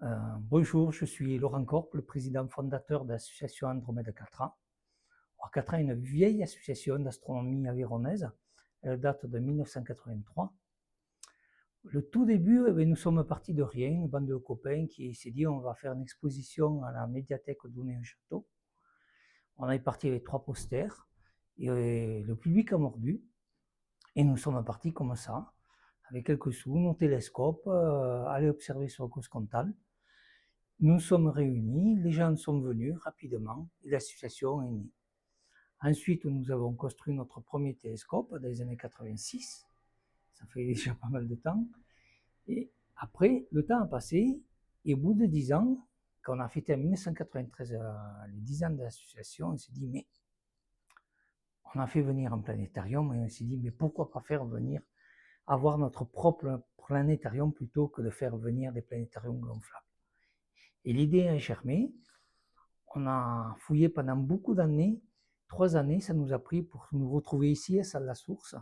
Bonjour, je suis Laurent Corp, le président fondateur de l'association Andromède 4A. Alors, 4A est une vieille association d'astronomie avironnaise. Elle date de 1983. Le tout début, nous sommes partis de rien, une bande de copains qui s'est dit on va faire une exposition à la médiathèque d'Onet-le-Château. On est parti avec 3 posters et le public a mordu. Et nous sommes partis comme ça, avec quelques sous, nos télescopes, aller observer sur Cause Comtal. Nous sommes réunis, les gens sont venus rapidement et l'association est née. Ensuite, nous avons construit notre premier télescope dans les années 86. Ça fait déjà pas mal de temps. Et après, le temps a passé et au bout de 10 ans, quand on a fêté en 1993 les 10 ans de l'association, on s'est dit, mais on a fait venir un planétarium et on s'est dit, mais pourquoi pas faire venir, avoir notre propre planétarium plutôt que de faire venir des planétariums gonflables. Et l'idée a germé. On a fouillé pendant beaucoup d'années, 3 années, ça nous a pris pour nous retrouver ici à Salle-la-Source,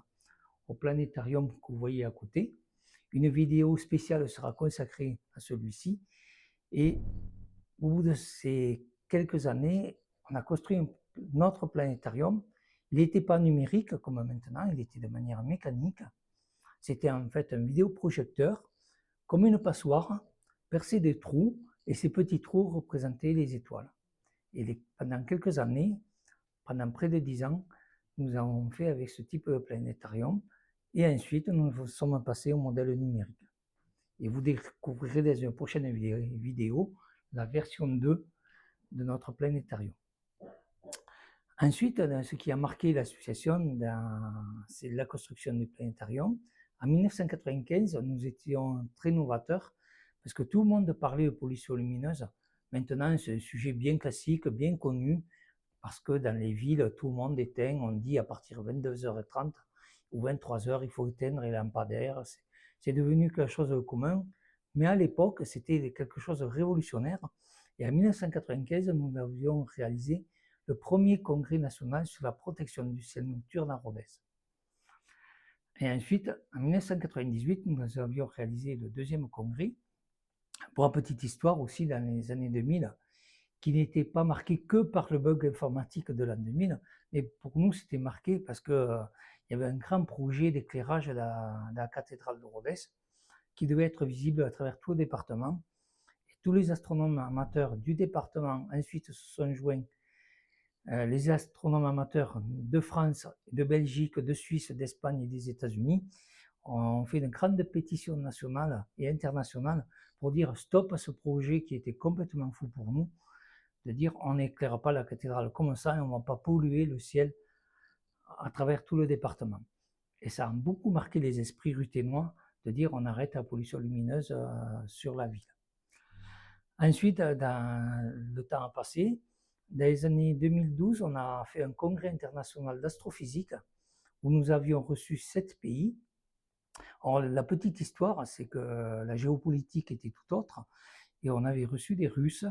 au planétarium que vous voyez à côté. Une vidéo spéciale sera consacrée à celui-ci. Et au bout de ces quelques années, on a construit notre planétarium. Il n'était pas numérique comme maintenant, il était de manière mécanique. C'était en fait un vidéoprojecteur, comme une passoire, percé des trous, et ces petits trous représentaient les étoiles. Et pendant quelques années, pendant près de 10 ans, nous avons fait avec ce type de planétarium. Et ensuite, nous sommes passés au modèle numérique. Et vous découvrirez dans une prochaine vidéo la version 2 de notre planétarium. Ensuite, ce qui a marqué l'association, c'est la construction du planétarium. En 1995, nous étions très novateurs parce que tout le monde parlait de pollution lumineuse. Maintenant, c'est un sujet bien classique, bien connu, parce que dans les villes, tout le monde éteint. On dit à partir de 22h30 ou 23h, il faut éteindre les lampadaires. C'est devenu quelque chose de commun. Mais à l'époque, c'était quelque chose de révolutionnaire. Et en 1995, nous avions réalisé le premier congrès national sur la protection du ciel nocturne à Rodez. Et ensuite, en 1998, nous avions réalisé le deuxième congrès. Pour la petite histoire aussi, dans les années 2000, qui n'était pas marqué que par le bug informatique de l'an 2000, mais pour nous, c'était marqué parce qu'il y avait un grand projet d'éclairage de la cathédrale de Rodez qui devait être visible à travers tout le département. Et tous les astronomes amateurs du département ensuite se sont joints. Les astronomes amateurs de France, de Belgique, de Suisse, d'Espagne et des États-Unis ont fait une grande pétition nationale et internationale pour dire stop à ce projet qui était complètement fou pour nous, de dire on n'éclaire pas la cathédrale comme ça et on ne va pas polluer le ciel à travers tout le département. Et ça a beaucoup marqué les esprits ruthénois de dire on arrête la pollution lumineuse sur la ville. Ensuite, le temps a passé. Dans les années 2012, on a fait un congrès international d'astrophysique où nous avions reçu 7 pays. Alors, la petite histoire, c'est que la géopolitique était tout autre et on avait reçu des Russes,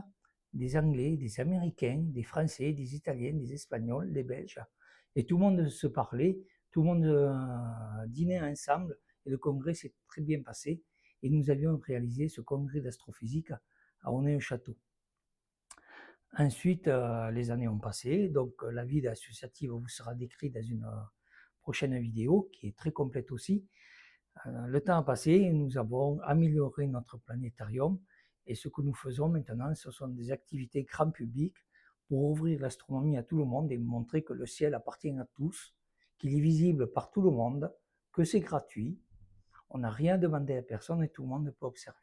des Anglais, des Américains, des Français, des Italiens, des Espagnols, des Belges. Et tout le monde se parlait, tout le monde dînait ensemble et le congrès s'est très bien passé. Et nous avions réalisé ce congrès d'astrophysique à Onet-le-Château. Ensuite, les années ont passé, donc la vie associative vous sera décrite dans une prochaine vidéo qui est très complète aussi. Le temps a passé et nous avons amélioré notre planétarium et ce que nous faisons maintenant, ce sont des activités grand public pour ouvrir l'astronomie à tout le monde et montrer que le ciel appartient à tous, qu'il est visible par tout le monde, que c'est gratuit, on n'a rien demandé à personne et tout le monde peut observer.